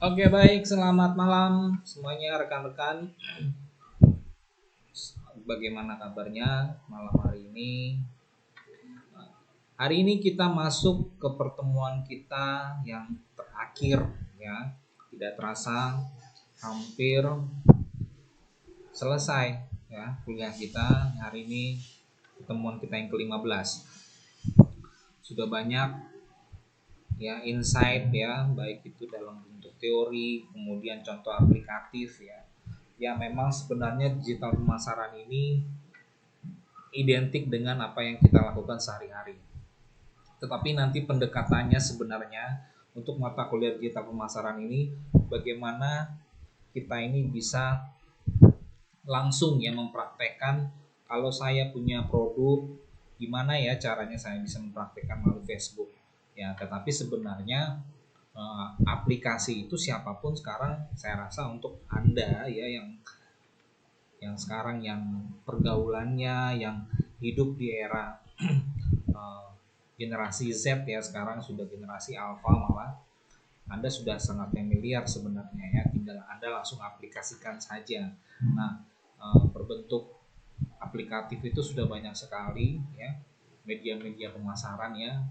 Oke, baik. Selamat malam semuanya rekan-rekan. Bagaimana kabarnya malam hari ini? Hari ini kita masuk ke pertemuan kita yang terakhir ya. Tidak terasa hampir selesai ya kuliah kita. Hari ini pertemuan kita yang ke-15. Sudah banyak ya insight ya, baik itu dalam bentuk teori, kemudian contoh aplikatif ya. Ya memang sebenarnya digital pemasaran ini identik dengan apa yang kita lakukan sehari-hari. Tetapi nanti pendekatannya sebenarnya untuk mata kuliah digital pemasaran ini bagaimana kita ini bisa langsung ya mempraktekkan kalau saya punya produk gimana ya caranya saya bisa mempraktekkan melalui Facebook. Ya, tetapi sebenarnya aplikasi itu siapapun sekarang saya rasa untuk Anda ya yang sekarang yang pergaulannya yang hidup di era generasi Z ya, sekarang sudah generasi Alpha, malah Anda sudah sangat familiar sebenarnya ya, tinggal Anda langsung aplikasikan saja. Nah, berbentuk aplikatif itu sudah banyak sekali ya, media-media pemasaran ya.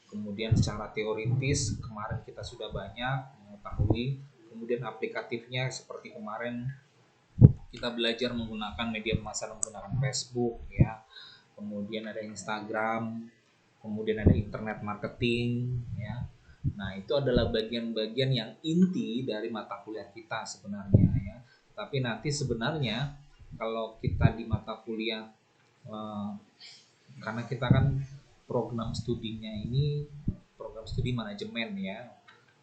Kemudian secara teoritis kemarin kita sudah banyak mengetahui, kemudian aplikatifnya seperti kemarin kita belajar menggunakan media pemasaran menggunakan Facebook ya, kemudian ada Instagram, kemudian ada internet marketing ya. Nah, itu adalah bagian-bagian yang inti dari mata kuliah kita sebenarnya ya. Tapi nanti sebenarnya kalau kita di mata kuliah eh, karena kita kan program studinya ini program studi manajemen ya,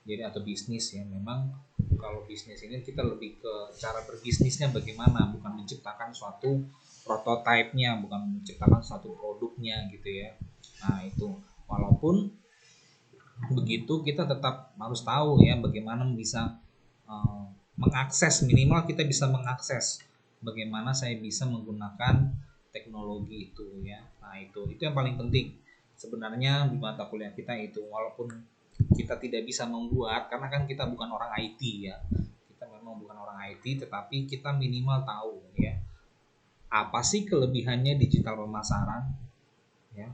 jadi atau bisnis ya, memang kalau bisnis ini kita lebih ke cara berbisnisnya bagaimana, bukan menciptakan suatu prototipenya, bukan menciptakan suatu produknya gitu ya. Nah itu, walaupun begitu kita tetap harus tahu ya bagaimana bisa mengakses, minimal kita bisa mengakses bagaimana saya bisa menggunakan teknologi itu ya. Nah itu yang paling penting sebenarnya di mata kuliah kita itu, walaupun kita tidak bisa membuat karena kan kita bukan orang IT ya, kita memang bukan orang IT, tetapi kita minimal tahu ya apa sih kelebihannya digital pemasaran ya,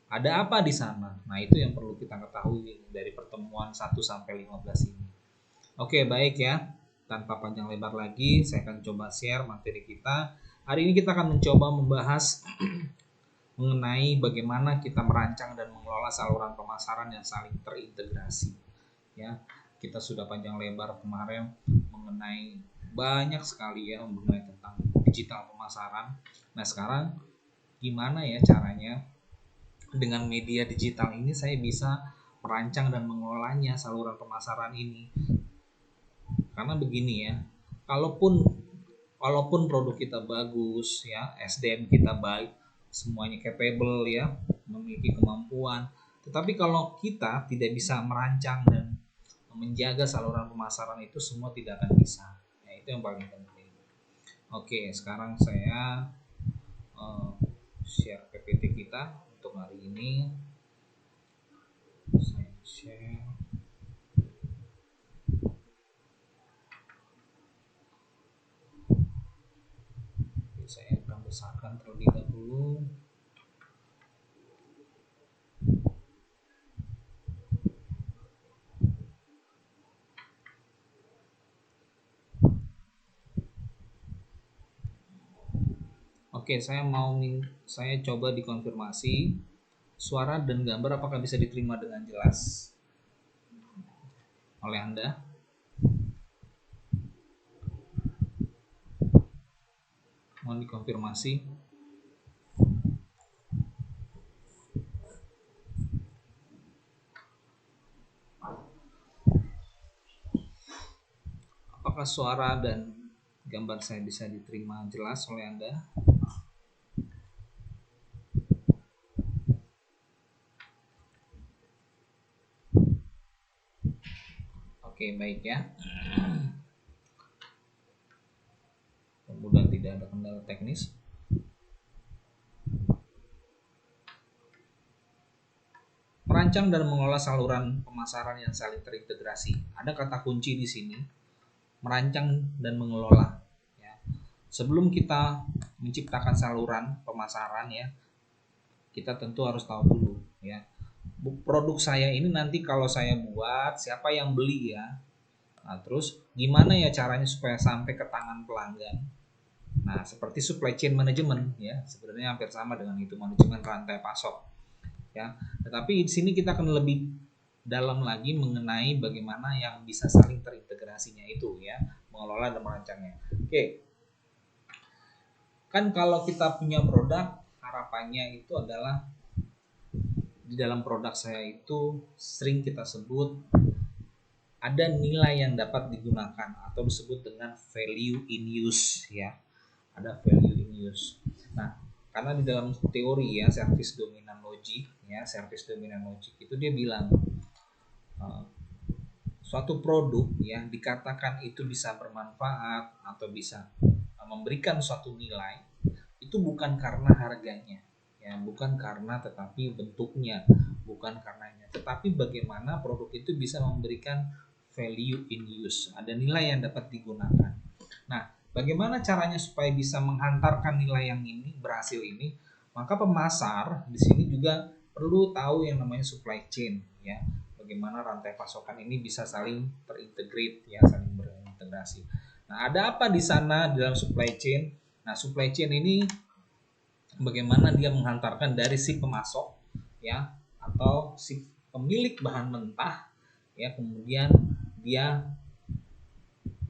ada apa di sana. Nah itu yang perlu kita ketahui dari pertemuan 1 sampai 15 ini. Oke, baik ya. Tanpa panjang lebar lagi, saya akan coba share materi kita. Hari ini kita akan mencoba membahas mengenai bagaimana kita merancang dan mengelola saluran pemasaran yang saling terintegrasi. Ya, kita sudah panjang lebar kemarin mengenai banyak sekali ya mengenai tentang digital pemasaran. Nah, sekarang gimana ya caranya dengan media digital ini saya bisa merancang dan mengelolanya saluran pemasaran ini. Karena begini ya, walaupun produk kita bagus ya, SDM kita baik, semuanya capable ya, memiliki kemampuan, tetapi kalau kita tidak bisa merancang dan menjaga saluran pemasaran itu, semua tidak akan bisa. Nah, itu yang paling penting. Oke, sekarang saya share PPT kita untuk hari ini. Saya share. Saya akan besarkan terlebih dahulu. Oke, saya coba dikonfirmasi suara dan gambar apakah bisa diterima dengan jelas oleh Anda. Mohon dikonfirmasi. Apakah suara dan gambar saya bisa diterima jelas oleh Anda? Oke, baik ya. Mudah-mudahan tidak ada kendala teknis. merancang dan mengelola saluran pemasaran yang saling terintegrasi. Ada kata kunci di sini, merancang dan mengelola. Ya. Sebelum kita menciptakan saluran pemasaran ya, kita tentu harus tahu dulu ya, produk saya ini nanti kalau saya buat siapa yang beli ya. Nah, terus gimana ya caranya supaya sampai ke tangan pelanggan. Nah, seperti supply chain management ya, sebenarnya hampir sama dengan itu, manajemen rantai pasok ya. Tetapi di sini kita akan lebih dalam lagi mengenai bagaimana yang bisa saling terintegrasinya itu ya, mengelola dan merancangnya. Oke. Kan kalau kita punya produk, harapannya itu adalah di dalam produk saya itu sering kita sebut ada nilai yang dapat digunakan atau disebut dengan value in use ya. Ada value in use. Nah, karena di dalam teori ya service dominant logic ya, service dominant logic itu dia bilang suatu produk yang dikatakan itu bisa bermanfaat atau bisa memberikan suatu nilai itu bukan karena harganya ya, bukan karena tetapi bentuknya, bukan karenanya, tetapi bagaimana produk itu bisa memberikan value in use, ada nilai yang dapat digunakan. Nah, bagaimana caranya supaya bisa menghantarkan nilai yang ini berhasil ini? Maka pemasar di sini juga perlu tahu yang namanya supply chain ya. Bagaimana rantai pasokan ini bisa saling terintegrate ya, saling berintegrasi. Nah, ada apa di sana dalam supply chain? Nah, supply chain ini bagaimana dia menghantarkan dari si pemasok ya atau si pemilik bahan mentah ya, kemudian dia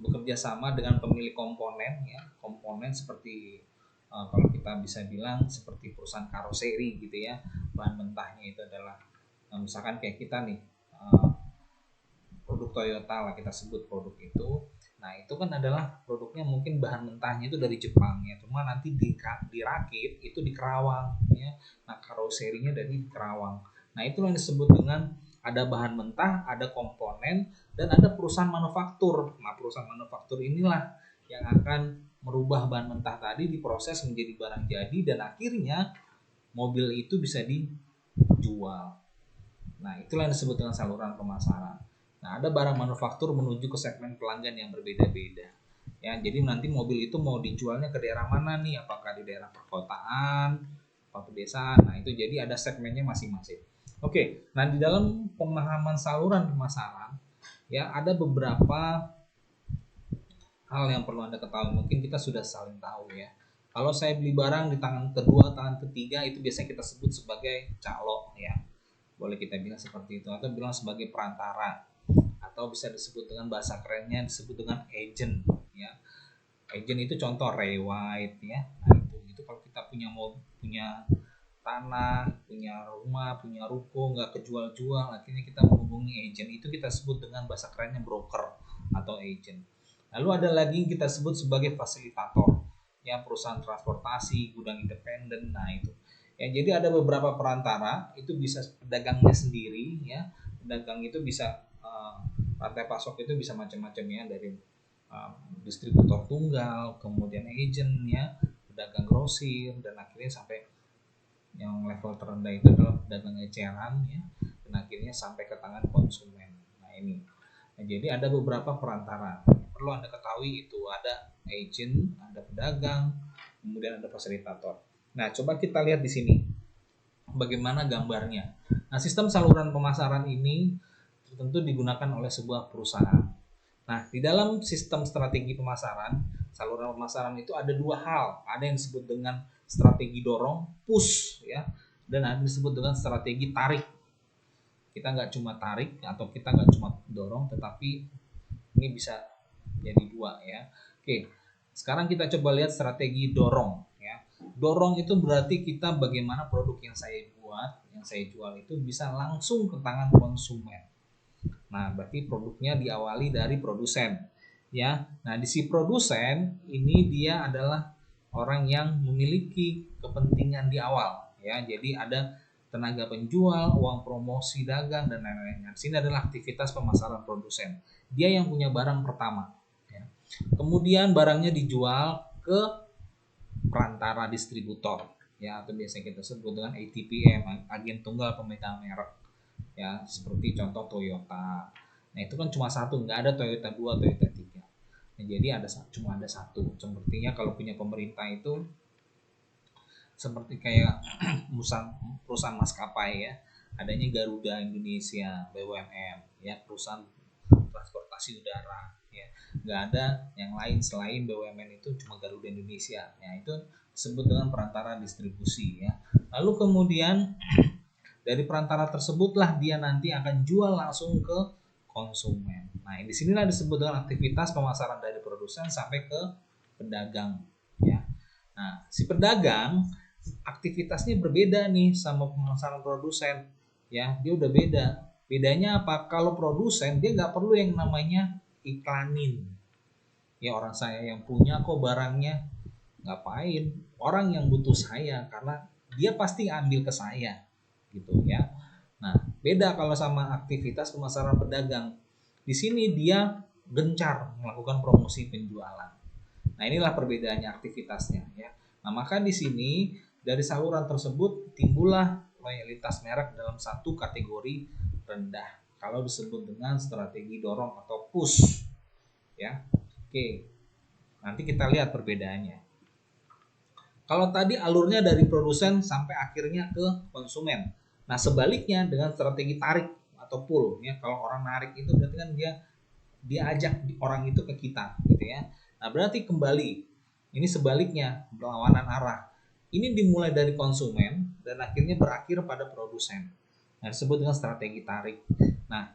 bekerja sama dengan pemilik komponen ya, komponen seperti kalau kita bisa bilang seperti perusahaan karoseri gitu ya, bahan mentahnya itu adalah misalkan kayak kita nih produk Toyota lah, kita sebut produk itu. Nah, itu kan adalah produknya mungkin bahan mentahnya itu dari Jepang ya, cuma nanti dirakit itu di Kerawang ya. Nah, karoserinya dari Kerawang. Nah, itulah yang disebut dengan ada bahan mentah, ada komponen, dan ada perusahaan manufaktur. Nah, perusahaan manufaktur inilah yang akan merubah bahan mentah tadi diproses menjadi barang jadi dan akhirnya mobil itu bisa dijual. Nah, itulah yang disebut dengan saluran pemasaran. Nah, ada barang manufaktur menuju ke segmen pelanggan yang berbeda-beda. Ya, jadi nanti mobil itu mau dijualnya ke daerah mana nih? Apakah di daerah perkotaan, apa pedesaan? Nah, itu jadi ada segmennya masing-masing. Oke, nah di dalam pemahaman saluran pemasaran, ya ada beberapa hal yang perlu Anda ketahui. Mungkin kita sudah saling tahu ya. Kalau saya beli barang di tangan kedua, tangan ketiga, itu biasanya kita sebut sebagai calo ya. Boleh kita bilang seperti itu, atau bilang sebagai perantara, atau bisa disebut dengan bahasa kerennya disebut dengan agent ya. Agent itu contoh rewrite ya. Nah, itu kalau kita punya tanah, punya rumah, punya ruko nggak kejual-jual, akhirnya kita menghubungi agent, itu kita sebut dengan bahasa kerennya broker atau agent. Lalu ada lagi yang kita sebut sebagai fasilitator ya, perusahaan transportasi, gudang independen. Nah, itu ya, jadi ada beberapa perantara, itu bisa pedagangnya sendiri ya. Pedagang itu bisa rantai pasok itu bisa macam-macam ya, dari distributor tunggal, kemudian agent ya, pedagang grosir, dan akhirnya sampai yang level terendah itu adalah pedagang eceran ya, dan akhirnya sampai ke tangan konsumen. Nah, ini. Nah, jadi ada beberapa perantara. Yang perlu Anda ketahui itu ada agent, ada pedagang, kemudian ada fasilitator. Nah, coba kita lihat di sini bagaimana gambarnya. Nah, sistem saluran pemasaran ini tentu digunakan oleh sebuah perusahaan. Nah, di dalam sistem strategi pemasaran, saluran pemasaran itu ada dua hal. Ada yang disebut dengan strategi dorong, push ya, dan ada yang disebut dengan strategi tarik. Kita nggak cuma tarik atau kita nggak cuma dorong, tetapi ini bisa jadi dua ya. Oke, sekarang kita coba lihat strategi dorong ya. Dorong itu berarti kita bagaimana produk yang saya buat, yang saya jual itu bisa langsung ke tangan konsumen. Nah, berarti produknya diawali dari produsen ya. Nah, di si produsen ini dia adalah orang yang memiliki kepentingan di awal ya. Jadi ada tenaga penjual, uang promosi dagang, dan lain-lain. Di sini adalah aktivitas pemasaran produsen. Dia yang punya barang pertama ya. Kemudian barangnya dijual ke perantara distributor ya, atau biasa kita sebut dengan ATPM, agen tunggal pemegang merek. ya, seperti contoh Toyota. Nah itu kan cuma satu, nggak ada Toyota 2, Toyota 3. Nah, jadi cuma ada satu. Sepertinya kalau punya pemerintah itu seperti kayak perusahaan maskapai ya, adanya Garuda Indonesia, BUMN ya, perusahaan transportasi udara ya, nggak ada yang lain selain BUMN, itu cuma Garuda Indonesia ya, itu disebut dengan perantara distribusi ya. Lalu kemudian dari perantara tersebutlah dia nanti akan jual langsung ke konsumen. Nah di sinilah disebut dengan aktivitas pemasaran dari produsen sampai ke pedagang ya. Nah si pedagang aktivitasnya berbeda nih sama pemasaran produsen ya, dia udah beda. Bedanya apa? Kalau produsen dia nggak perlu yang namanya iklanin ya, orang saya yang punya kok barangnya, ngapain orang yang butuh saya, karena dia pasti ambil ke saya gitu ya. Nah beda kalau sama aktivitas pemasaran pedagang, di sini dia gencar melakukan promosi penjualan. Nah inilah perbedaannya aktivitasnya ya. Nah maka di sini dari saluran tersebut timbullah loyalitas merek dalam satu kategori rendah kalau disebut dengan strategi dorong atau push ya. Oke, nanti kita lihat perbedaannya. Kalau tadi alurnya dari produsen sampai akhirnya ke konsumen. Nah sebaliknya dengan strategi tarik atau pull ya, kalau orang narik itu berarti kan dia ajak orang itu ke kita gitu ya. Nah berarti kembali ini sebaliknya, berlawanan arah. Ini dimulai dari konsumen dan akhirnya berakhir pada produsen. Nah disebut dengan strategi tarik. Nah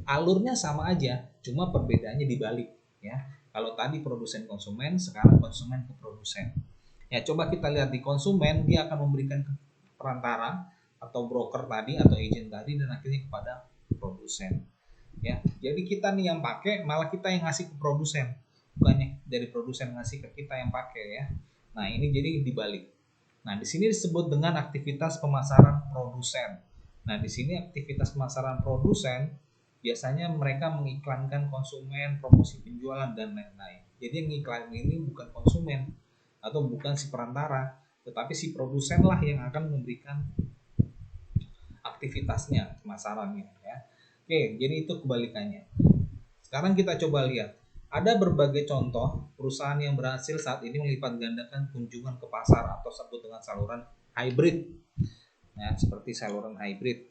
alurnya sama aja, cuma perbedaannya dibalik ya. Kalau tadi produsen konsumen, sekarang konsumen ke produsen. Ya coba kita lihat di konsumen, dia akan memberikan perantara atau broker tadi atau agent tadi dan akhirnya kepada produsen. Ya, jadi kita nih yang pakai, malah kita yang ngasih ke produsen, bukannya dari produsen ngasih ke kita yang pakai ya. Nah ini jadi dibalik. Nah di sini disebut dengan aktivitas pemasaran produsen. Nah di sini aktivitas pemasaran produsen biasanya mereka mengiklankan konsumen, promosi penjualan dan lain-lain. Jadi yang ngiklan ini bukan konsumen atau bukan si perantara, tetapi si produsen lah yang akan memberikan aktivitasnya, pemasarannya ya. Oke, jadi itu kebalikannya. Sekarang kita coba lihat. Ada berbagai contoh perusahaan yang berhasil saat ini melipat gandakan kunjungan ke pasar atau sebut dengan saluran hybrid. Ya, seperti saluran hybrid.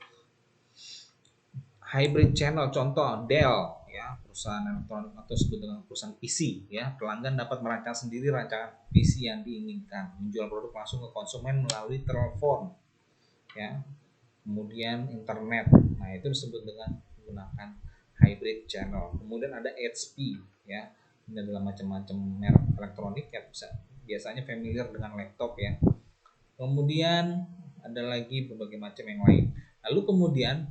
Hybrid channel contoh Dell ya, perusahaan elektronik atau sebut dengan perusahaan PC ya. Pelanggan dapat merancang sendiri rancangan PC yang diinginkan, menjual produk langsung ke konsumen melalui telepon ya. Kemudian internet. Nah, itu disebut dengan menggunakan hybrid channel. Kemudian ada HP ya. Ini adalah macam-macam merek elektronik ya, biasanya familiar dengan laptop ya. Kemudian ada lagi berbagai macam yang lain. Lalu kemudian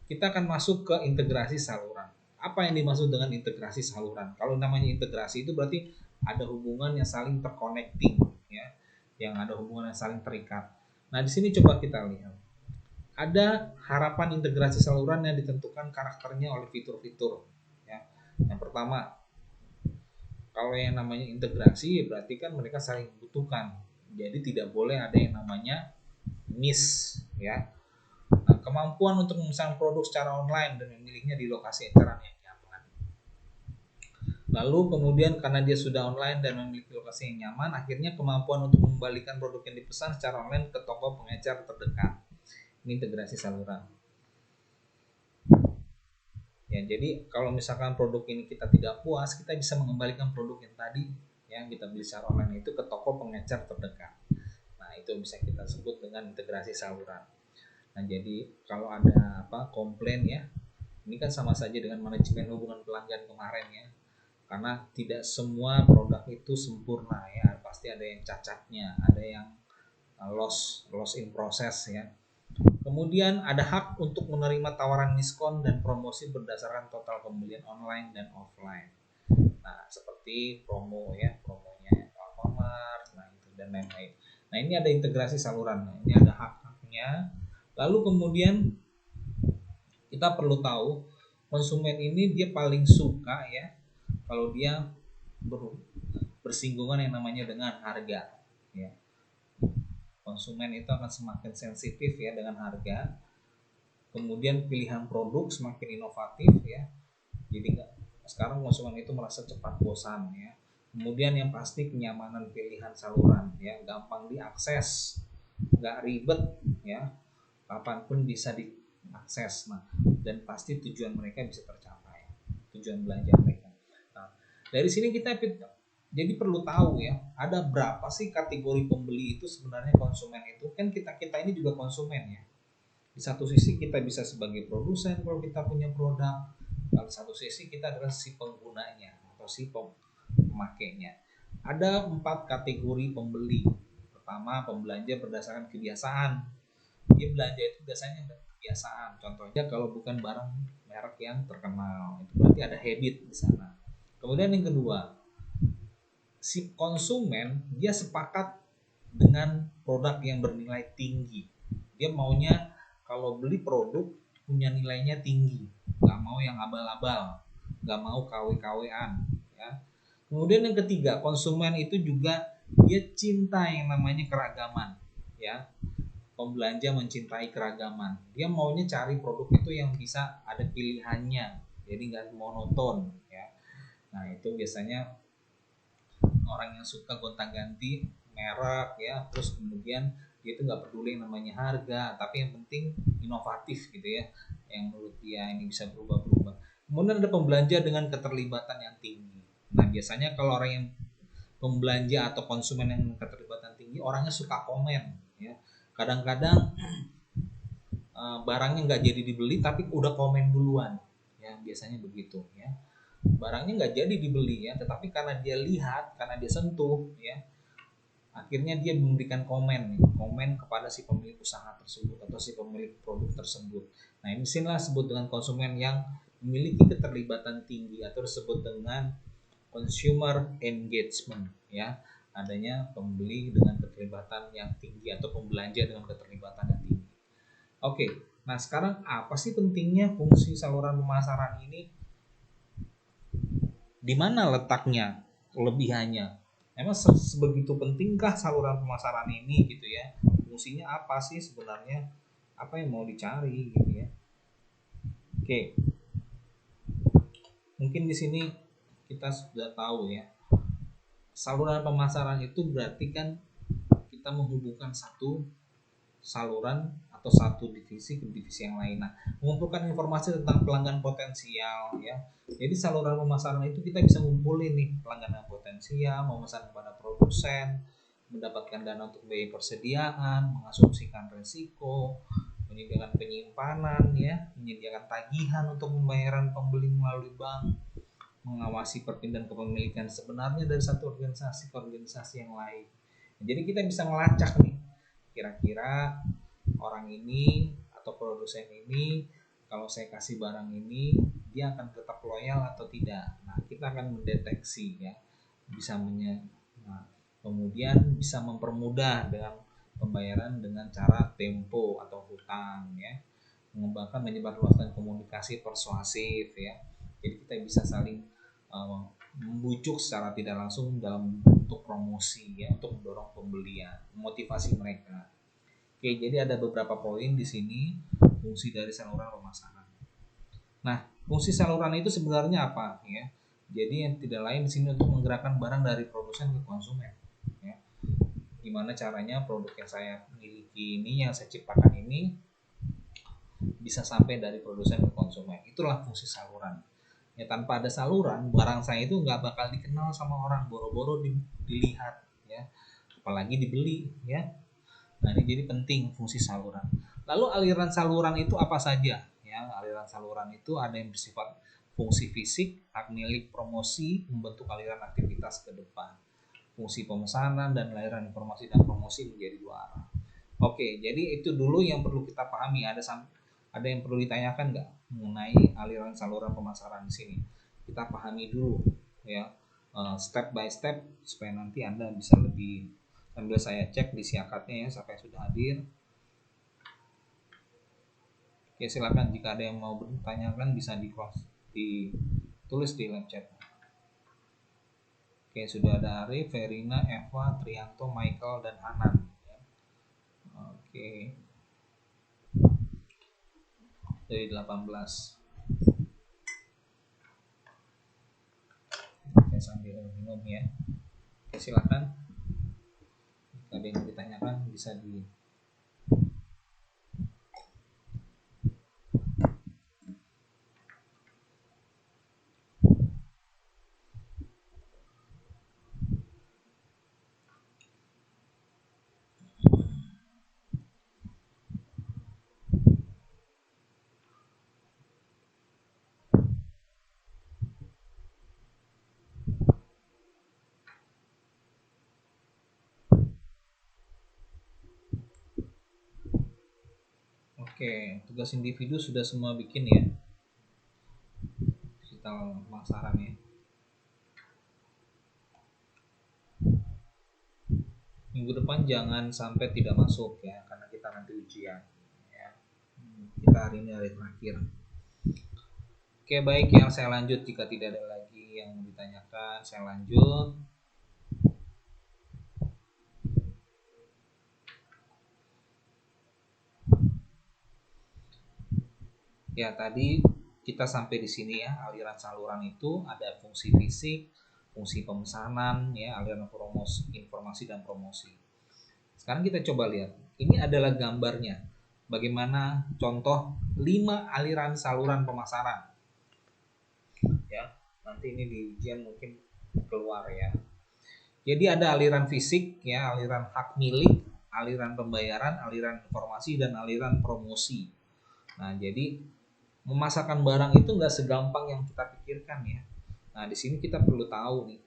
kita akan masuk ke integrasi saluran. Apa yang dimaksud dengan integrasi saluran? Kalau namanya integrasi itu berarti ada hubungan yang saling terconnecting ya, yang ada hubungan yang saling terikat. Nah, di sini coba kita lihat. Ada harapan integrasi saluran yang ditentukan karakternya oleh fitur-fitur ya. Yang pertama, kalau yang namanya integrasi berarti kan mereka saling membutuhkan. Jadi tidak boleh ada yang namanya miss ya. Nah, kemampuan untuk memesan produk secara online dan memilihnya di lokasi eceran yang nyaman. Lalu kemudian karena dia sudah online dan memiliki lokasi yang nyaman, akhirnya kemampuan untuk mengembalikan produk yang dipesan secara online ke toko pengecer terdekat. Ini integrasi saluran. Ya, jadi kalau misalkan produk ini kita tidak puas, kita bisa mengembalikan produk yang tadi yang kita beli secara online itu ke toko pengecer terdekat. Nah, itu bisa kita sebut dengan integrasi saluran. Nah, jadi kalau ada komplain ya, ini kan sama saja dengan manajemen hubungan pelanggan kemarin ya. Karena tidak semua produk itu sempurna ya, pasti ada yang cacatnya, ada yang loss in process ya. Kemudian ada hak untuk menerima tawaran diskon dan promosi berdasarkan total pembelian online dan offline. Nah, seperti promo ya, promonya Alfamart, nah itu dan lain-lain. Nah, ini ada integrasi saluran. Nah, ini ada hak-haknya. Lalu kemudian kita perlu tahu konsumen ini dia paling suka ya kalau dia bersinggungan yang namanya dengan harga ya. Konsumen itu akan semakin sensitif ya dengan harga. Kemudian pilihan produk semakin inovatif ya. Jadi sekarang konsumen itu merasa cepat bosan ya. Kemudian yang pasti kenyamanan pilihan saluran ya, gampang diakses, nggak ribet ya, kapanpun bisa diakses. Nah, dan pasti tujuan mereka bisa tercapai, tujuan belanja mereka. Nah, dari sini kita jadi perlu tahu ya, ada berapa sih kategori pembeli itu sebenarnya. Konsumen itu kan kita ini juga konsumen ya. Di satu sisi kita bisa sebagai produsen kalau kita punya produk, kalau satu sisi kita adalah si penggunanya atau si pemakainya. Ada 4 kategori pembeli. Pertama, pembelanja berdasarkan kebiasaan. Dia belanja itu biasanya ada kebiasaan. Contohnya kalau bukan barang merek yang terkenal, itu berarti ada habit di sana. Kemudian yang kedua, si konsumen dia sepakat dengan produk yang bernilai tinggi. Dia maunya kalau beli produk punya nilainya tinggi, nggak mau yang abal-abal, nggak mau KW-KW-an ya. Kemudian yang ketiga, konsumen itu juga dia cinta yang namanya keragaman ya. Pembelanja mencintai keragaman, dia maunya cari produk itu yang bisa ada pilihannya, jadi nggak monoton ya. Nah itu biasanya orang yang suka gonta-ganti merek ya, terus kemudian dia itu nggak peduli yang namanya harga, tapi yang penting inovatif gitu ya, yang menurut dia ini bisa berubah-berubah. Kemudian ada pembelanja dengan keterlibatan yang tinggi. Nah biasanya kalau orang yang pembelanja atau konsumen yang keterlibatan tinggi, orangnya suka komen ya. Kadang-kadang barangnya nggak jadi dibeli tapi udah komen duluan ya, biasanya begitu ya. Barangnya nggak jadi dibeli ya, tetapi karena dia lihat, karena dia sentuh ya, akhirnya dia memberikan komen kepada si pemilik usaha tersebut atau si pemilik produk tersebut. Nah ini sinilah sebut dengan konsumen yang memiliki keterlibatan tinggi atau disebut dengan consumer engagement ya, adanya pembeli dengan keterlibatan yang tinggi atau pembelanja dengan keterlibatan yang tinggi. Oke, nah sekarang apa sih pentingnya fungsi saluran pemasaran ini? Di mana letaknya, kelebihannya? Emang sebegitu pentingkah saluran pemasaran ini gitu ya? Fungsinya apa sih sebenarnya? Apa yang mau dicari gitu ya? Oke, mungkin di sini kita sudah tahu ya. Saluran pemasaran itu berarti kan kita menghubungkan satu saluran atau satu divisi ke divisi yang lain. Nah, mengumpulkan informasi tentang pelanggan potensial ya. Jadi saluran pemasaran itu kita bisa ngumpulin nih pelanggan yang potensial, memesan kepada produsen, mendapatkan dana untuk biaya persediaan, mengasumsikan resiko, menyediakan penyimpanan ya, menyediakan tagihan untuk pembayaran pembeli melalui bank, mengawasi perpindahan kepemilikan sebenarnya dari satu organisasi ke organisasi yang lain. Jadi kita bisa melacak nih, kira-kira orang ini atau produsen ini kalau saya kasih barang ini dia akan tetap loyal atau tidak. Nah kita akan mendeteksi ya, bisa nah, kemudian bisa mempermudah dengan pembayaran dengan cara tempo atau hutang ya, mengembangkan menyebarluaskan komunikasi persuasif ya. Jadi kita bisa saling membujuk secara tidak langsung dalam bentuk promosi ya, untuk mendorong pembelian, memotivasi mereka. Oke, jadi ada beberapa poin di sini fungsi dari saluran pemasaran. Nah, fungsi saluran itu sebenarnya apa ya? Jadi yang tidak lain di sini untuk menggerakkan barang dari produsen ke konsumen ya. Gimana caranya produk yang saya miliki ini, yang saya ciptakan ini bisa sampai dari produsen ke konsumen. Itulah fungsi saluran. Ya tanpa ada saluran, barang saya itu nggak bakal dikenal sama orang, boro-boro dilihat ya, apalagi dibeli ya. Nah ini jadi penting fungsi saluran. Lalu aliran saluran itu apa saja ya? Aliran saluran itu ada yang bersifat fungsi fisik, hak milik, promosi, membentuk aliran aktivitas ke depan. Fungsi pemesanan dan aliran informasi dan promosi menjadi dua arah. Oke, jadi itu dulu yang perlu kita pahami. Ada yang perlu ditanyakan nggak mengenai aliran saluran pemasaran di sini? Kita pahami dulu ya, step by step supaya nanti Anda bisa lebih. Sambil saya cek di siakatnya ya, sampai sudah hadir. Oke, silakan jika ada yang mau bertanyakan bisa ditulis di live chat. Oke, sudah ada Arif, Verina, Eva, Trianto, Michael, dan Hanan. Oke. dari 18. Oke, sambil minum ya. Oke, silakan. Ada yang ditanyakan bisa di. Oke, tugas individu sudah semua bikin ya. Kita pemasaran ya. Minggu depan jangan sampai tidak masuk ya, karena kita nanti ujian ya. Kita hari ini hari terakhir. Oke, baik, yang saya lanjut. Jika tidak ada lagi yang ditanyakan, saya lanjut. Ya, tadi kita sampai di sini ya, aliran saluran itu ada fungsi fisik, fungsi pemesanan ya, aliran promosi, informasi dan promosi. Sekarang kita coba lihat. Ini adalah gambarnya. Bagaimana contoh 5 aliran saluran pemasaran. Ya, nanti ini di ujian mungkin keluar ya. Jadi ada aliran fisik ya, aliran hak milik, aliran pembayaran, aliran informasi dan aliran promosi. Nah, jadi memasarkan barang itu nggak segampang yang kita pikirkan ya. Nah, di sini kita perlu tahu nih.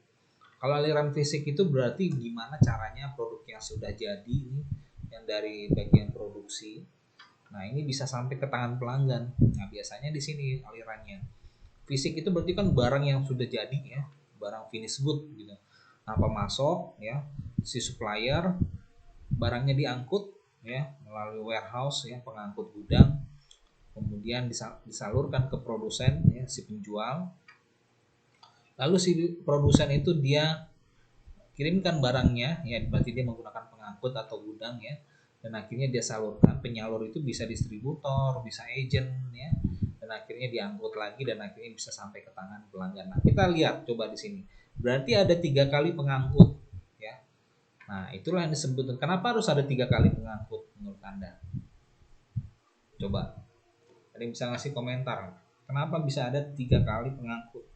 Kalau aliran fisik itu berarti gimana caranya produk yang sudah jadi ini, yang dari bagian produksi. Nah, ini bisa sampai ke tangan pelanggan. Nah, biasanya di sini alirannya. Fisik itu berarti kan barang yang sudah jadi ya, barang finish good gitu. Nah, pemasok ya, si supplier, barangnya diangkut ya melalui warehouse ya, pengangkut gudang, kemudian disalurkan ke produsen ya, si penjual. Lalu si produsen itu dia kirimkan barangnya ya, berarti dia menggunakan pengangkut atau gudang ya, dan akhirnya dia salurkan. Penyalur itu bisa distributor, bisa agent ya, dan akhirnya diangkut lagi dan akhirnya bisa sampai ke tangan pelanggan. Nah, kita lihat coba di sini. Berarti ada 3 kali pengangkut ya. Nah, itulah yang disebut. Kenapa harus ada 3 kali pengangkut menurut Anda? Coba. Ada yang bisa ngasih komentar. Kenapa bisa ada 3 kali pengangkut?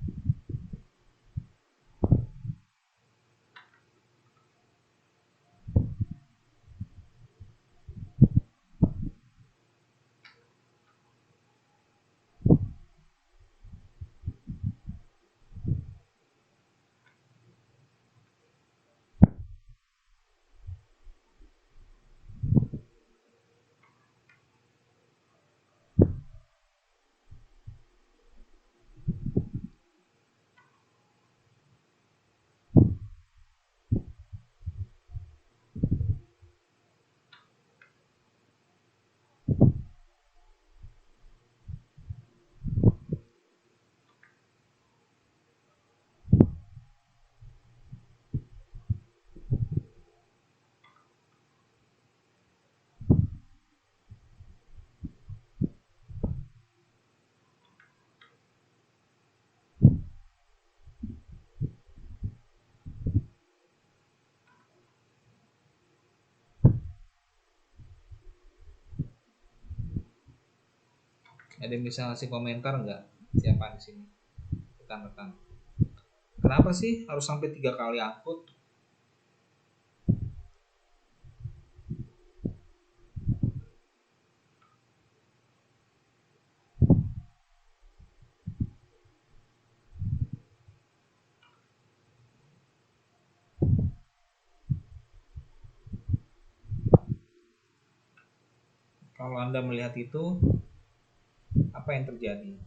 Ada yang bisa ngasih komentar nggak? Siapa di sini? Rekan-rekan. Kenapa sih harus sampai 3 kali angkut? Kalau Anda melihat itu, apa yang terjadi?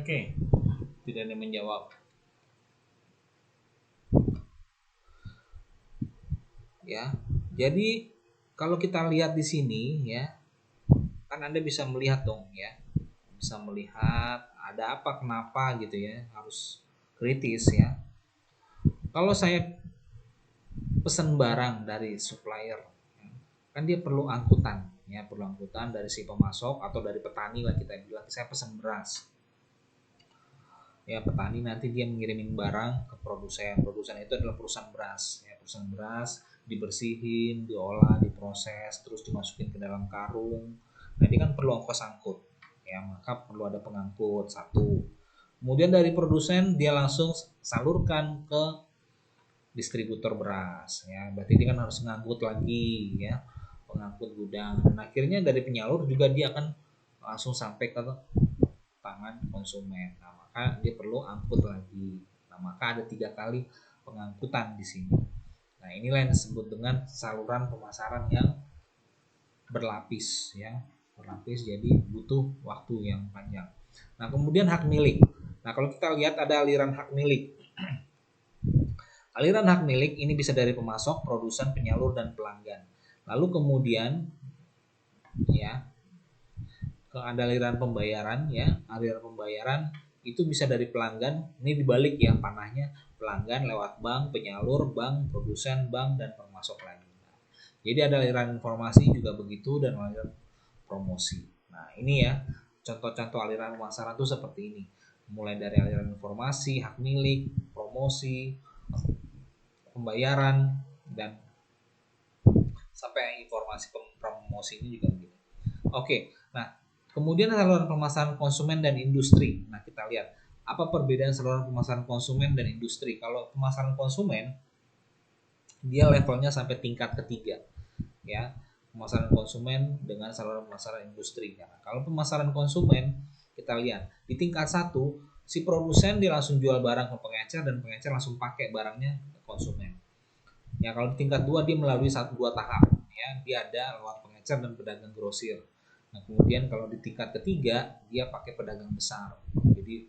Oke, tidak ada yang menjawab. Ya, jadi kalau kita lihat di sini ya, kan Anda bisa melihat dong ya, bisa melihat ada apa kenapa gitu ya, harus kritis ya. Kalau saya pesan barang dari supplier, ya, kan dia perlu angkutan ya, perlu angkutan dari si pemasok atau dari petani lah, kita bilang saya pesan beras ya, petani nanti dia mengirimin barang ke produsen itu adalah perusahaan beras ya, perusahaan beras dibersihin, diolah, diproses, terus dimasukin ke dalam karung. Nah ini kan perlu ongkos angkut ya, maka perlu ada pengangkut satu. Kemudian dari produsen dia langsung salurkan ke distributor beras ya, berarti dia kan harus ngangkut lagi ya, pengangkut gudang, dan akhirnya dari penyalur juga dia akan langsung sampai ke tangan konsumen. Nah maka dia perlu angkut lagi, nah maka ada 3 kali pengangkutan di sini. Nah inilah yang disebut dengan saluran pemasaran yang berlapis ya, berlapis, jadi butuh waktu yang panjang. Nah kemudian hak milik. Nah kalau kita lihat ada aliran hak milik. Aliran hak milik ini bisa dari pemasok, produsen, penyalur, dan pelanggan. Lalu kemudian ya, ke aliran pembayaran ya, aliran pembayaran itu bisa dari pelanggan, ini dibalik ya panahnya, pelanggan lewat bank, penyalur, bank, produsen, bank, dan pemasok lagi. Nah, jadi ada aliran informasi juga begitu, dan aliran promosi. Nah ini ya contoh-contoh aliran pemasaran tuh seperti ini, mulai dari aliran informasi, hak milik, promosi, pembayaran, dan sampai informasi promosi ini juga begitu. Oke, nah kemudian saluran pemasaran konsumen dan industri. Nah kita lihat apa perbedaan saluran pemasaran konsumen dan industri. Kalau pemasaran konsumen dia levelnya sampai tingkat ketiga ya, pemasaran konsumen dengan saluran pemasaran industri. Nah, kalau pemasaran konsumen kita lihat di tingkat 1 si produsen dia langsung jual barang ke pengecer, dan pengecer langsung pakai barangnya ke konsumen. Ya kalau di tingkat 2 dia melalui 2 tahap ya, dia ada lewat pengecer dan pedagang grosir. Nah kemudian kalau di tingkat ketiga dia pakai pedagang besar, jadi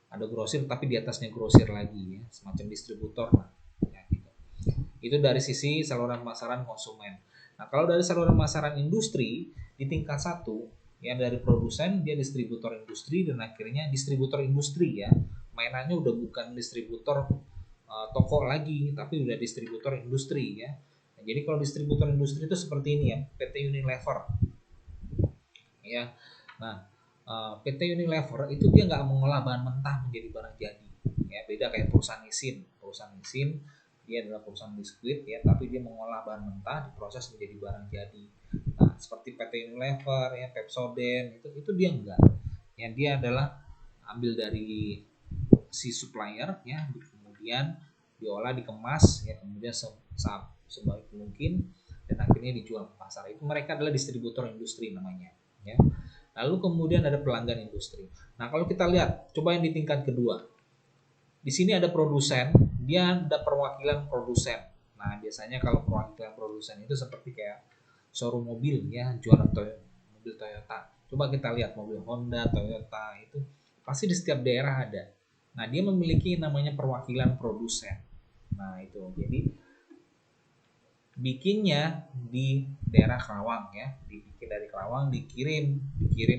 ada grosir tapi di atasnya grosir lagi ya, semacam distributor lah ya, gitu. Itu dari sisi saluran pemasaran konsumen. Nah kalau dari saluran pemasaran industri di tingkat 1 yang dari produsen dia distributor industri, dan akhirnya distributor industri ya, mainannya udah bukan distributor toko lagi, tapi udah distributor industri ya. Nah, jadi kalau distributor industri itu seperti ini ya, PT Unilever ya. Nah PT Unilever itu dia nggak mengolah bahan mentah menjadi barang jadi ya, beda kayak perusahaan Isin. Perusahaan Isin dia adalah perusahaan biskuit ya, tapi dia mengolah bahan mentah diproses menjadi barang jadi. Nah seperti PT Unilever ya, Pepsodent itu dia enggak ya, dia adalah ambil dari si supplier ya, kemudian diolah, dikemas ya, kemudian sebaik mungkin, dan akhirnya dijual ke pasar. Itu mereka adalah distributor industri namanya ya. Lalu kemudian ada pelanggan industri. Nah kalau kita lihat coba yang di tingkat kedua, di sini ada produsen, dia ada perwakilan produsen. Nah biasanya kalau perwakilan produsen itu seperti kayak showroom mobil ya, jualan mobil Toyota. Coba kita lihat mobil Honda, Toyota itu pasti di setiap daerah ada. Nah dia memiliki namanya perwakilan produsen. Nah itu jadi bikinnya di daerah Kerawang ya, dibikin dari Kerawang, dikirim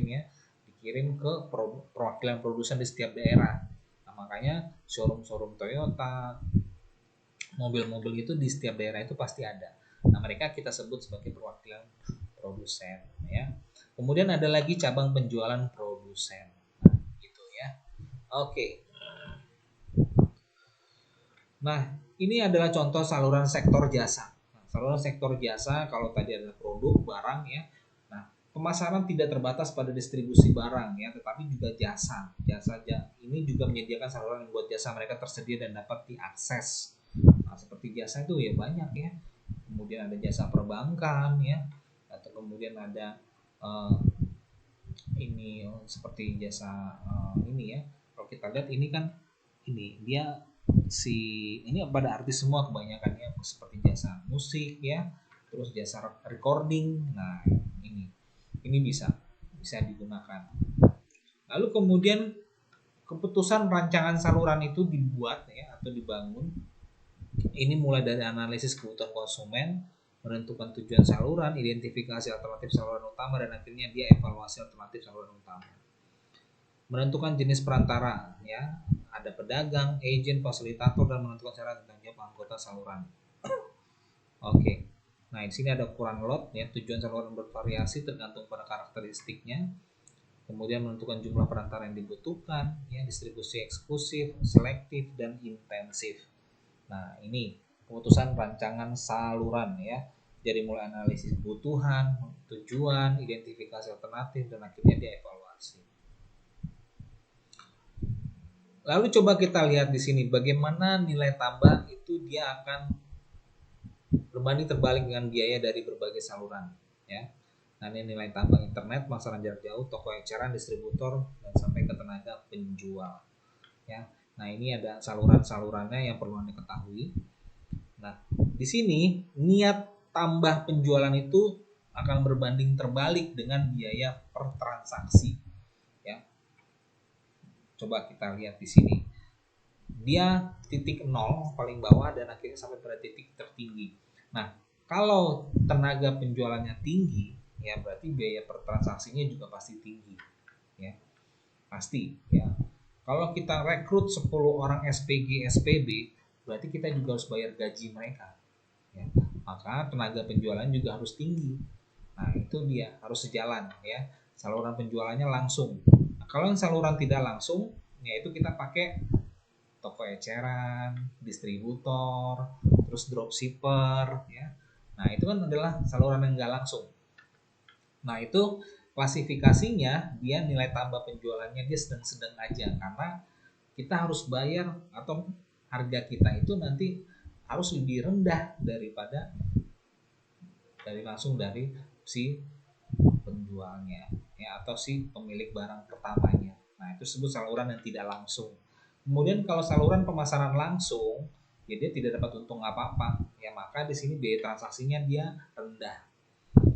ya, dikirim ke perwakilan produsen di setiap daerah. Nah makanya showroom Toyota, mobil-mobil itu di setiap daerah itu pasti ada. Nah mereka kita sebut sebagai perwakilan produsen ya. Kemudian ada lagi cabang penjualan produsen. Nah gitu ya. Oke. Nah ini adalah contoh saluran sektor jasa. Nah, saluran sektor jasa kalau tadi ada produk, barang ya. Nah pemasaran tidak terbatas pada distribusi barang ya, tetapi juga jasa. Jasa ini juga menyediakan saluran yang buat jasa mereka tersedia dan dapat diakses. Nah, seperti jasa itu ya banyak ya. Kemudian ada jasa perbankan ya, atau kemudian ada ini seperti jasa ini ya. Kalau kita lihat ini kan ini dia ini pada artis semua kebanyakannya, seperti jasa musik ya, terus jasa recording. Nah ini bisa digunakan. Lalu kemudian keputusan rancangan saluran itu dibuat ya atau dibangun. Ini mulai dari analisis kebutuhan konsumen, menentukan tujuan saluran, identifikasi alternatif saluran utama, dan akhirnya dia evaluasi alternatif saluran utama. Menentukan jenis perantara, ya, ada pedagang, agen, fasilitator, dan menentukan syarat tanggung jawab anggota saluran. Oke, nah di sini ada ukuran lot, ya, tujuan saluran bervariasi tergantung pada karakteristiknya. Kemudian menentukan jumlah perantara yang dibutuhkan, ya, distribusi eksklusif, selektif, dan intensif. Nah, ini keputusan rancangan saluran ya. Jadi mulai analisis kebutuhan, tujuan, identifikasi alternatif, dan akhirnya dievaluasi. Lalu coba kita lihat di sini bagaimana nilai tambah itu dia akan berbanding terbalik dengan biaya dari berbagai saluran ya. Nah, ini nilai tambah internet, pemasaran jarak jauh, toko eceran, distributor, dan sampai ke tenaga penjual ya. Nah, ini ada saluran-salurannya yang perlu Anda ketahui. Nah, di sini niat tambah penjualan itu akan berbanding terbalik dengan biaya per transaksi. Ya, coba kita lihat di sini. Dia titik 0 paling bawah dan akhirnya sampai pada titik tertinggi. Nah, kalau tenaga penjualannya tinggi, ya berarti biaya per transaksinya juga pasti tinggi. Ya, pasti. Ya, kalau kita rekrut 10 orang SPG, SPB, berarti kita juga harus bayar gaji mereka. Ya, maka tenaga penjualan juga harus tinggi. Nah, itu dia harus sejalan ya. Saluran penjualannya langsung. Nah, kalau yang saluran tidak langsung, yaitu kita pakai toko eceran, distributor, terus dropshipper ya. Nah, itu kan adalah saluran yang nggak langsung. Nah, itu klasifikasinya dia nilai tambah penjualannya dia sedang-sedang aja karena kita harus bayar atau harga kita itu nanti harus lebih rendah daripada langsung dari si penjualnya ya atau si pemilik barang pertamanya. Nah, itu disebut saluran yang tidak langsung. Kemudian kalau saluran pemasaran langsung, ya dia tidak dapat untung apa-apa. Ya maka di sini biaya transaksinya dia rendah.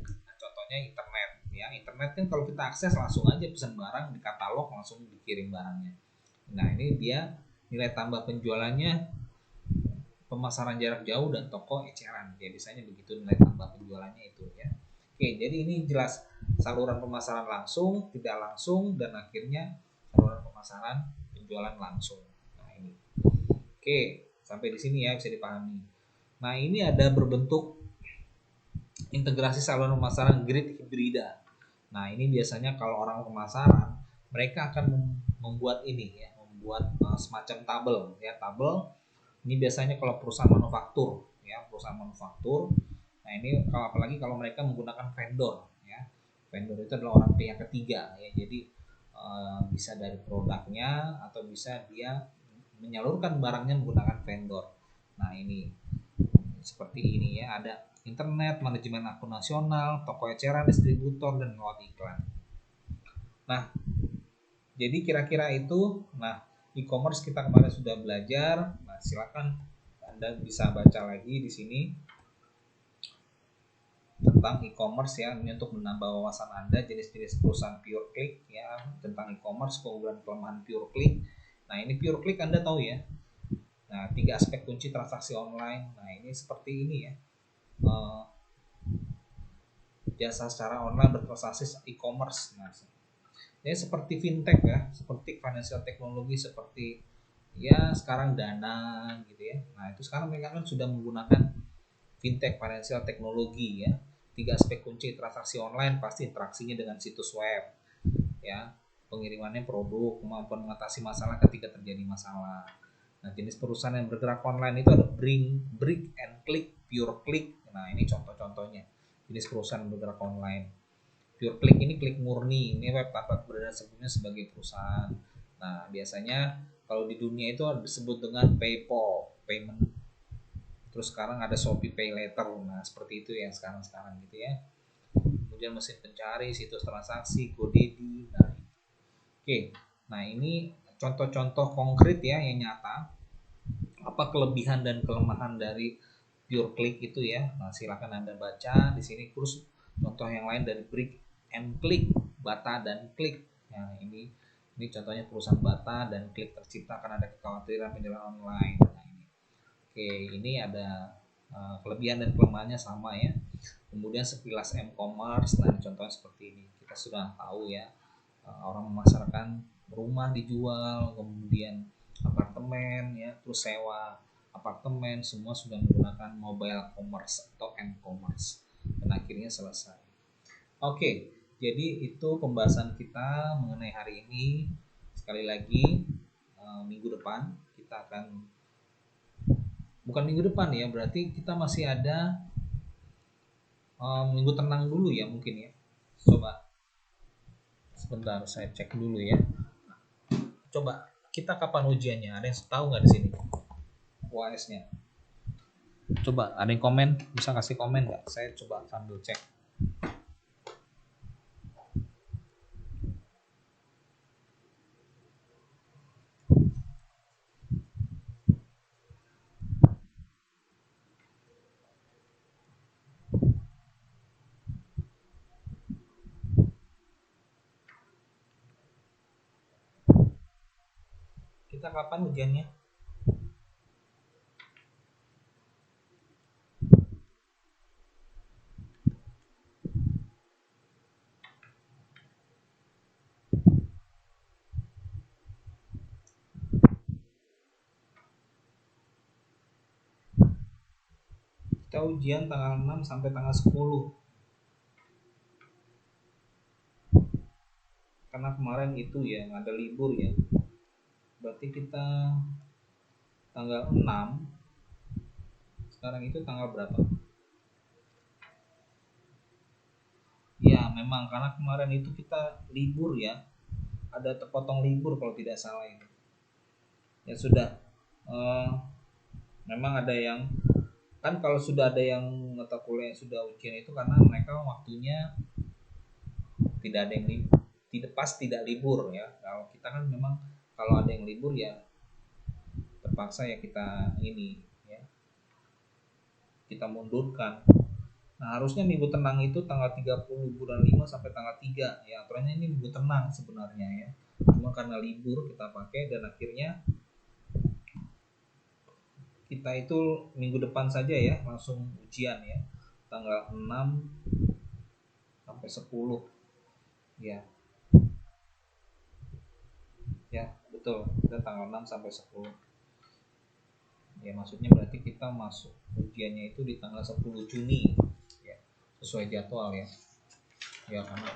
Nah, contohnya internet ya. Internet kan kalau kita akses langsung aja pesan barang di katalog langsung dikirim barangnya. Nah, ini dia nilai tambah penjualannya pemasaran jarak jauh dan toko eceran. Ya biasanya begitu nilai tambah penjualannya itu ya. Oke, jadi ini jelas saluran pemasaran langsung, tidak langsung, dan akhirnya saluran pemasaran penjualan langsung. Nah ini. Oke, sampai di sini ya bisa dipahami. Nah ini ada berbentuk integrasi saluran pemasaran grid hibrida. Nah ini biasanya kalau orang pemasaran mereka akan membuat ini ya, membuat semacam tabel ya, tabel. Ini biasanya kalau perusahaan manufaktur ya, perusahaan manufaktur. Nah, ini kalau apalagi kalau mereka menggunakan vendor ya. Vendor itu adalah orang pihak ketiga ya. Jadi bisa dari produknya atau bisa dia menyalurkan barangnya menggunakan vendor. Nah, ini seperti ini ya, ada internet, manajemen akun nasional, toko eceran, distributor, dan lewat iklan. Nah, jadi kira-kira itu. Nah, e-commerce kita kemarin sudah belajar. Nah, silakan Anda bisa baca lagi di sini tentang e-commerce ya, ini untuk menambah wawasan Anda, jenis-jenis perusahaan pure click ya, tentang e-commerce, keunggulan kelemahan pure click. Nah, ini pure click Anda tahu ya. Nah, 3 aspek kunci transaksi online. Nah, ini seperti ini ya. Jasa secara online bertransaksi e-commerce. Nah, ya seperti fintech ya, seperti financial teknologi, seperti ya sekarang Dana gitu ya. Nah, itu sekarang mereka kan sudah menggunakan fintech, financial teknologi ya. 3 aspek kunci transaksi online pasti interaksinya dengan situs web ya, pengirimannya produk, kemampuan mengatasi masalah ketika terjadi masalah. Nah, jenis perusahaan yang bergerak online itu ada brick and click, pure click. Nah, ini contoh-contohnya jenis perusahaan yang bergerak online. Pure click ini klik murni, ini web tanpa keberadaan sebelumnya sebagai perusahaan. Nah, biasanya kalau di dunia itu disebut dengan PayPal, payment. Terus sekarang ada Shopee Pay Later. Nah, seperti itu yang sekarang-sekarang gitu ya. Kemudian mesin pencari, situs transaksi, GoDaddy. Nah, oke. Nah, ini contoh-contoh konkret ya yang nyata. Apa kelebihan dan kelemahan dari pure click itu ya. Nah, silakan Anda baca di sini. Terus contoh yang lain dari brick and click, bata dan klik. Nah, ini Ini contohnya perusahaan bata dan klik tercipta karena ada kekhawatiran penjualan online. Nah, ini. Oke, ini ada kelebihan dan kelemahannya sama ya. Kemudian sekilas e-commerce, nah contohnya seperti ini. Kita sudah tahu ya, orang memasarkan rumah dijual, kemudian apartemen ya, terus sewa apartemen, semua sudah menggunakan mobile commerce atau m-commerce, dan akhirnya selesai. Oke, jadi itu pembahasan kita mengenai hari ini. Sekali lagi, minggu depan kita akan, bukan minggu depan ya, berarti kita masih ada minggu tenang dulu ya mungkin ya. Coba sebentar saya cek dulu ya. Coba kita kapan ujiannya? Ada yang tahu nggak di sini? UAS-nya. Coba ada yang komen, bisa kasih komen nggak? Saya coba sambil cek. Kita kapan ujiannya? Kita ujian tanggal 6 sampai tanggal 10. Karena kemarin itu ya ada libur ya. Berarti kita tanggal 6. Sekarang itu tanggal berapa? Ya, memang karena kemarin itu kita libur ya. Ada terpotong libur kalau tidak salah ini. Ya sudah. Memang ada yang, kan kalau sudah ada yang mata kuliah yang sudah ujian itu karena mereka waktunya tidak ada yang tidak libur ya. Kalau kita kan memang kalau ada yang libur ya terpaksa ya kita ini ya, kita mundurkan. Nah, harusnya minggu tenang itu tanggal 30 bulan 5 sampai tanggal 3 ya. Aturannya ini minggu tenang sebenarnya ya. Cuma karena libur kita pakai, dan akhirnya kita itu minggu depan saja ya langsung ujian ya. Tanggal 6 sampai 10 ya. Ya, betul. Kita tanggal 6 sampai 10. Ya, maksudnya berarti kita masuk ujiannya itu di tanggal 10 Juni ya, sesuai jadwal ya. Ya, karena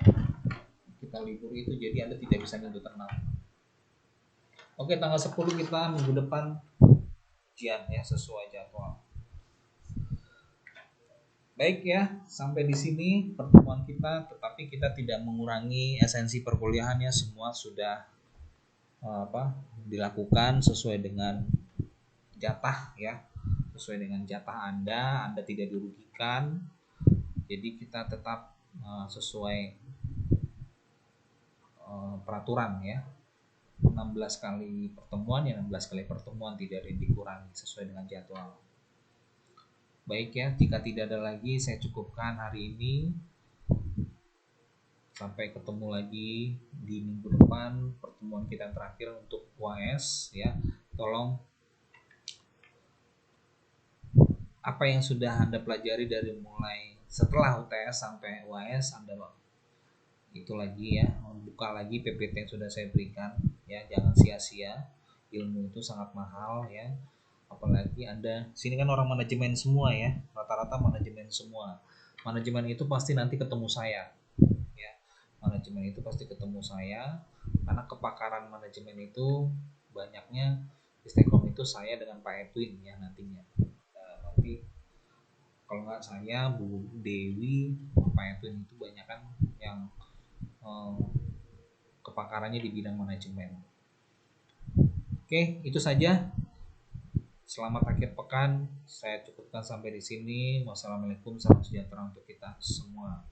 kita libur itu jadi Anda tidak bisa minggu tenang. Oke, tanggal 10 kita minggu depan ujian ya, sesuai jadwal. Baik ya, sampai di sini pertemuan kita, tetapi kita tidak mengurangi esensi perkuliahannya, semua sudah dilakukan sesuai dengan jatah ya, sesuai dengan jatah Anda tidak dirugikan. Jadi kita tetap sesuai peraturan ya. 16 kali pertemuan ya 16 kali pertemuan, tidak ada yang dikurangi, sesuai dengan jadwal. Baik ya, jika tidak ada lagi saya cukupkan hari ini. Sampai ketemu lagi di minggu depan, pertemuan kita terakhir untuk UAS ya. Tolong apa yang sudah Anda pelajari dari mulai setelah UTS sampai UAS, Anda itu lagi ya, buka lagi PPT yang sudah saya berikan ya, jangan sia-sia. Ilmu itu sangat mahal ya. Apalagi Anda sini kan orang manajemen semua ya, rata-rata manajemen semua. Manajemen itu pasti nanti ketemu saya ya. Manajemen itu pasti ketemu saya karena kepakaran manajemen itu banyaknya di Stekom itu saya dengan Pak Edwin ya nantinya. Nanti kalau nggak saya, Bu Dewi, Pak Edwin itu banyak kan yang kepakarannya di bidang manajemen. Oke, itu saja. Selamat akhir pekan. Saya cukupkan sampai di sini. Wassalamualaikum, salam sejahtera untuk kita semua.